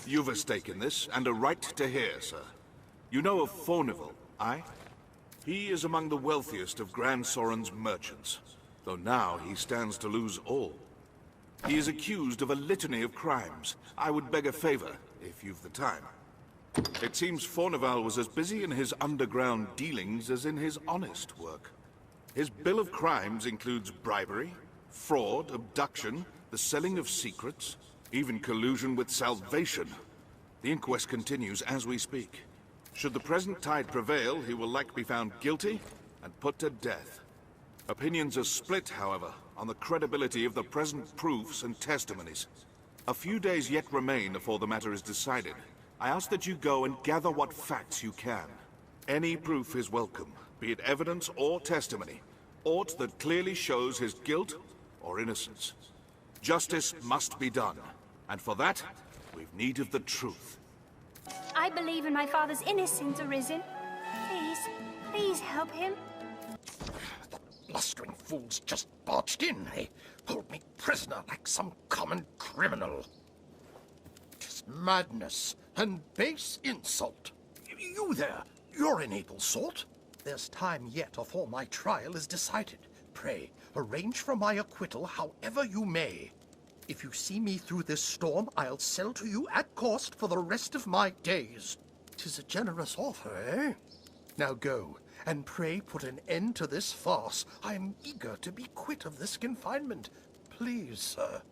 You've a stake in this, and a right to hear, sir. You know of Fornival, aye? He is among the wealthiest of Grand Soren's merchants, though now he stands to lose all. He is accused of a litany of crimes. I would beg a favor, if you've the time. It seems Fornival was as busy in his underground dealings as in his honest work. His bill of crimes includes bribery, fraud, abduction, the selling of secrets, even collusion with Salvation. The inquest continues as we speak. Should the present tide prevail, he will likely be found guilty and put to death. Opinions are split, however, on the credibility of the present proofs and testimonies. A few days yet remain before the matter is decided. I ask that you go and gather what facts you can. Any proof is welcome, be it evidence or testimony, aught that clearly shows his guilt or innocence. Justice must be done, and for that, we've need of the truth. I believe in my father's innocence, Arisen. Please help him. The blustering fools just barged in. They hold me prisoner like some common criminal. 'Tis madness and base insult. You there, you're an able sort. There's time yet afore my trial is decided. Pray, arrange for my acquittal however you may. If you see me through this storm, I'll sell to you at cost for the rest of my days. 'Tis a generous offer, eh? Now go, and pray put an end to this farce. I am eager to be quit of this confinement. Please, sir.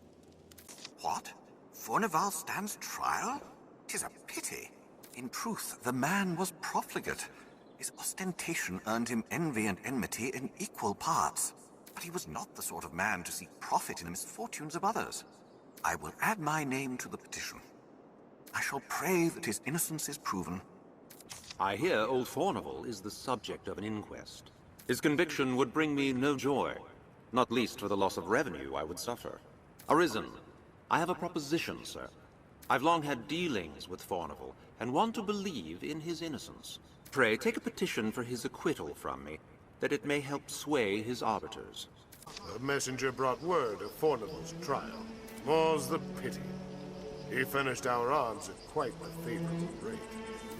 What? Fornival stands trial? 'Tis a pity. In truth, the man was profligate. His ostentation earned him envy and enmity in equal parts. But he was not the sort of man to seek profit in the misfortunes of others. I will add my name to the petition. I shall pray that his innocence is proven. I hear old Fornival is the subject of an inquest. His conviction would bring me no joy, not least for the loss of revenue I would suffer. Arisen, I have a proposition, sir. I've long had dealings with Fornival, and want to believe in his innocence. Pray, take a petition for his acquittal from me, that it may help sway his arbiters. A messenger brought word of Fornival's trial. More's the pity. He furnished our arms at quite the favorable rate.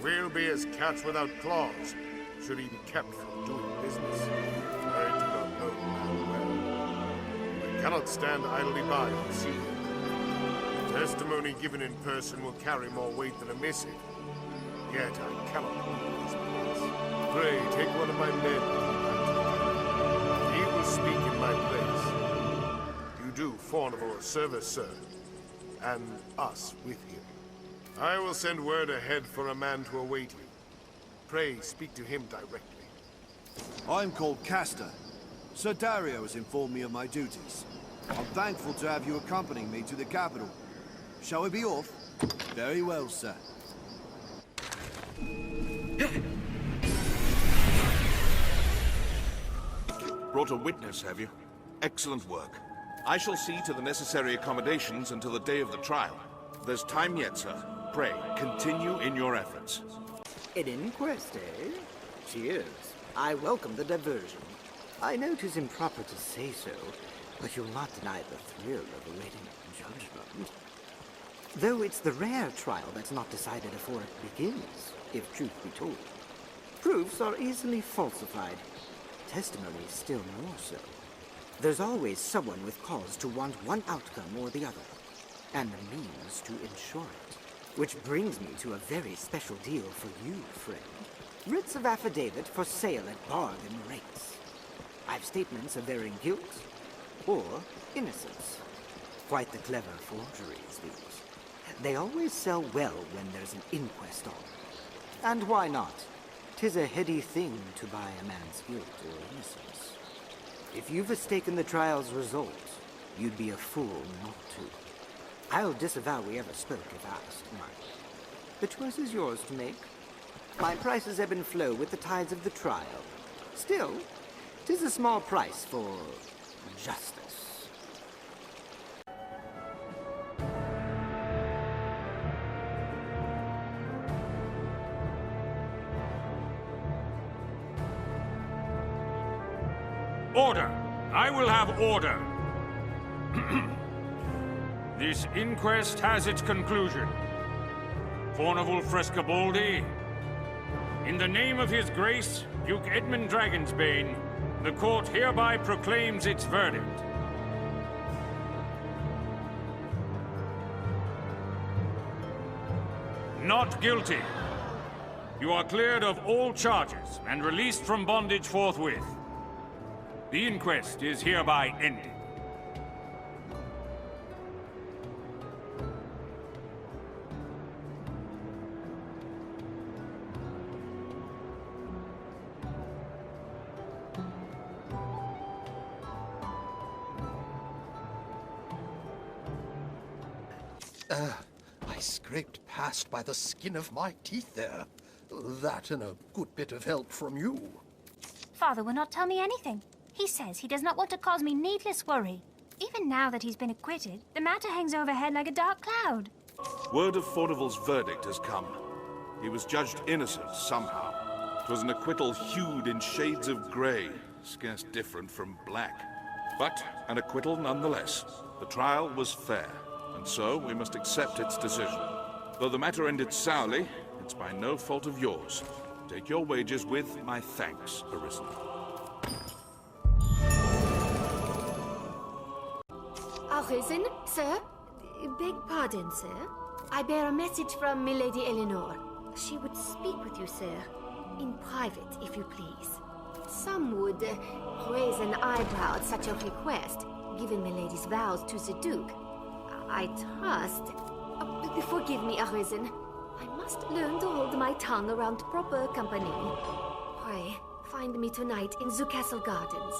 We'll be as cats without claws, should he be kept from doing business. I do not know the man well. I cannot stand idly by and see him. Testimony given in person will carry more weight than a missive. Yet I cannot leave this place. Pray, take one of my men. He will speak in my place. You do Fornival a service, sir, and us with him. I will send word ahead for a man to await you. Pray, speak to him directly. I'm called Castor. Sir Dario has informed me of my duties. I'm thankful to have you accompanying me to the capital. Shall we be off? Very well, sir. Brought a witness, have you? Excellent work. I shall see to the necessary accommodations until the day of the trial. There's time yet, sir. Pray, continue in your efforts. An inquest, eh? Cheers. I welcome the diversion. I know 'tis improper to say so, but you'll not deny the thrill of awaiting judgment. Though it's the rare trial that's not decided before it begins, if truth be told. Proofs are easily falsified. Testimony still more so. There's always someone with cause to want one outcome or the other, and the means to ensure it. Which brings me to a very special deal for you, friend. Writs of affidavit for sale at bargain rates. I've statements of varying guilt or innocence. Quite the clever forgeries, these. They always sell well when there's an inquest on. And why not? 'Tis a heady thing to buy a man's guilt or innocence. If you've mistaken the trial's result, you'd be a fool not to. I'll disavow we ever spoke if asked, mind. The choice is yours to make. My prices ebb and flow with the tides of the trial. Still, 'tis a small price for justice. Order! I will have order! This inquest has its conclusion. Fornival Frescobaldi. In the name of His Grace, Duke Edmund Dragonsbane, the court hereby proclaims its verdict. Not guilty. You are cleared of all charges and released from bondage forthwith. The inquest is hereby ended. I scraped past by the skin of my teeth there. That and a good bit of help from you. Father will not tell me anything. He says he does not want to cause me needless worry. Even now that he's been acquitted, the matter hangs overhead like a dark cloud. Word of Fornival's verdict has come. He was judged innocent somehow. 'Twas an acquittal hued in shades of grey, scarce different from black. But an acquittal nonetheless. The trial was fair, and so we must accept its decision. Though the matter ended sourly, it's by no fault of yours. Take your wages with my thanks, Arisen. Arisen, sir? Beg pardon, sir. I bear a message from Milady Eleanor. She would speak with you, sir. In private, if you please. Some would raise an eyebrow at such a request, given Milady's vows to the Duke. I trust... forgive me, Arisen. I must learn to hold my tongue around proper company. Pray, find me tonight in the castle gardens.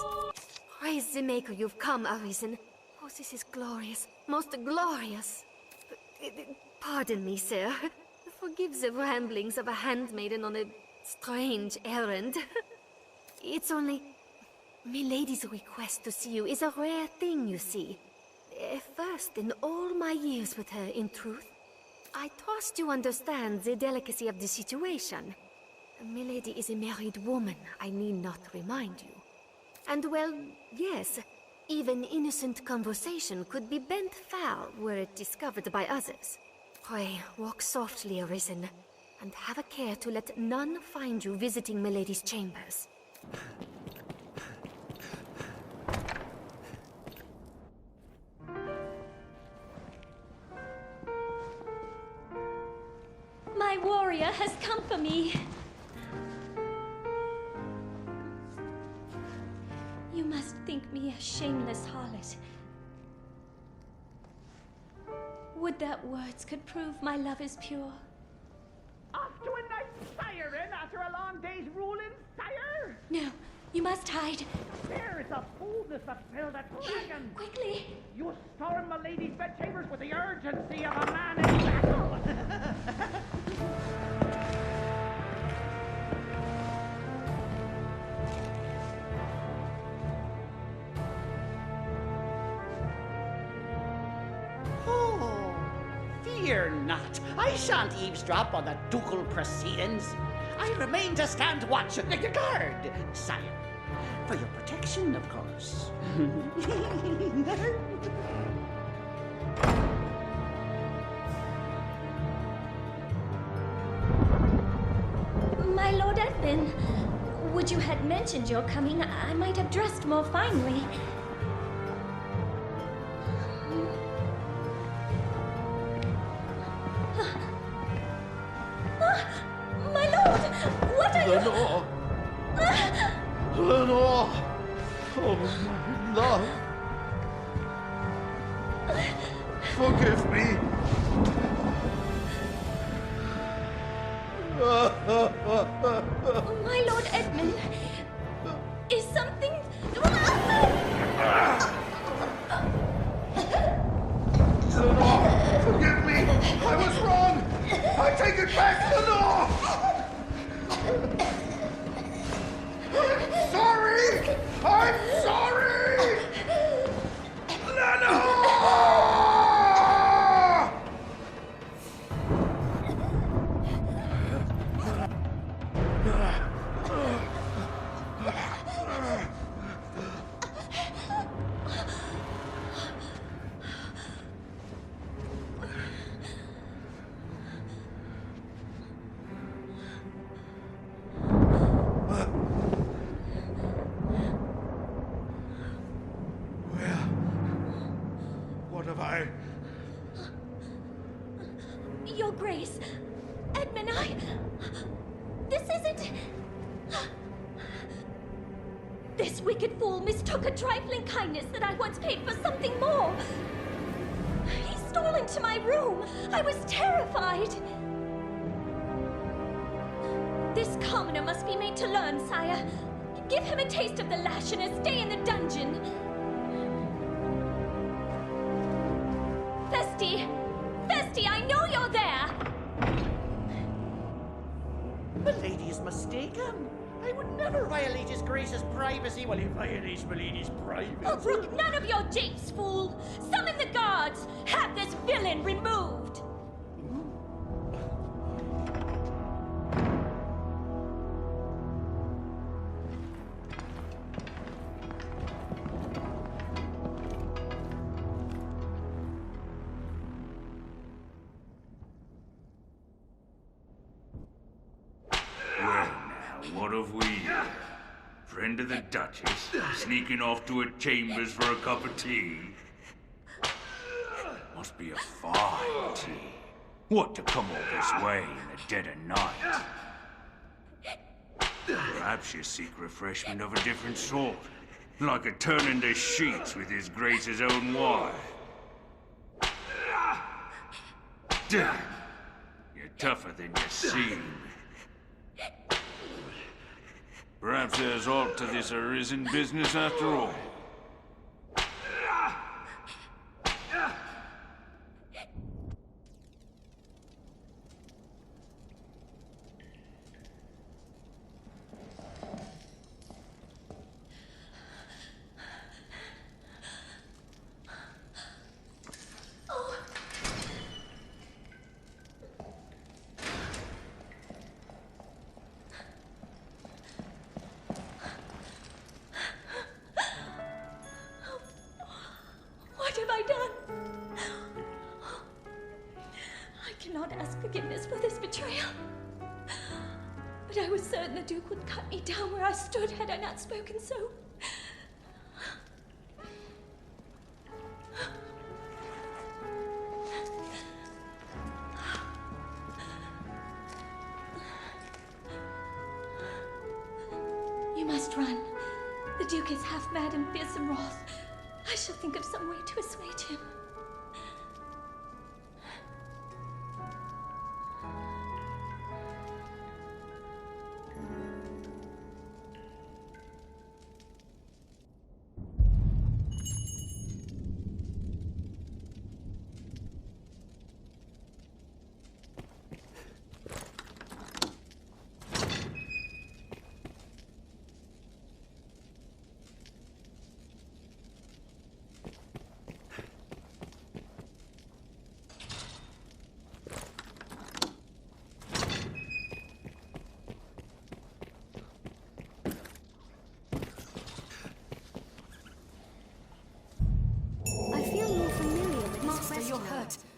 Praise the Maker you've come, Arisen. Oh, this is glorious. Most glorious. Pardon me, sir. Forgive the ramblings of a handmaiden on a strange errand. It's only... Milady's request to see you is a rare thing, you see. First in all my years with her, in truth. I trust you understand the delicacy of the situation. Milady is a married woman, I need not remind you. And well, yes, even innocent conversation could be bent foul were it discovered by others. Pray, walk softly, Arisen, and have a care to let none find you visiting Milady's chambers. My warrior has come for me. You must think me a shameless harlot. Would that words could prove my love is pure. Off to a nice siren after a long day's ruling, sire? No, you must hide. There is a boldness that filled a dragon. Quickly! You storm Milady's bedchambers with the urgency of a man in battle. Fear not. I shan't eavesdrop on the ducal proceedings. I remain to stand watch and guard, sire. For your protection, of course. My Lord Edmund, would you had mentioned your coming, I might have dressed more finely. My lord, what are Lenore! Lenore! Oh, my love! Forgive me! My Lord Edmund, is something... Lenore! Forgive me! I was wrong! I take it back, Lenore! I'm sorry! I'm sorry! Lenore! Your Grace. Edmund, This isn't... This wicked fool mistook a trifling kindness that I once paid for something more. He stole into my room. I was terrified. This commoner must be made to learn, sire. Give him a taste of the lash and a stay in the dungeon. Festi! Festi, I know you're there! Milady is mistaken. I would never violate His Grace's privacy while he violates Milady's privacy. Oh, brook none of your japes, fool! Summon the guards! Have this villain removed! What have we here? Friend of the Duchess, sneaking off to her chambers for a cup of tea. Must be a fine tea. What to come all this way in the dead of night? Perhaps you seek refreshment of a different sort, like a turning the sheets with His Grace's own wife. Damn, you're tougher than you seem. Perhaps there's aught to this Arisen business after all. What have I done? I cannot ask forgiveness for this betrayal. But I was certain the Duke would cut me down where I stood had I not spoken so. You must run. The Duke is half mad and fearsome wrath. I shall think of some way to assuage him.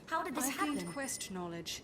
How did this happen? Quest knowledge.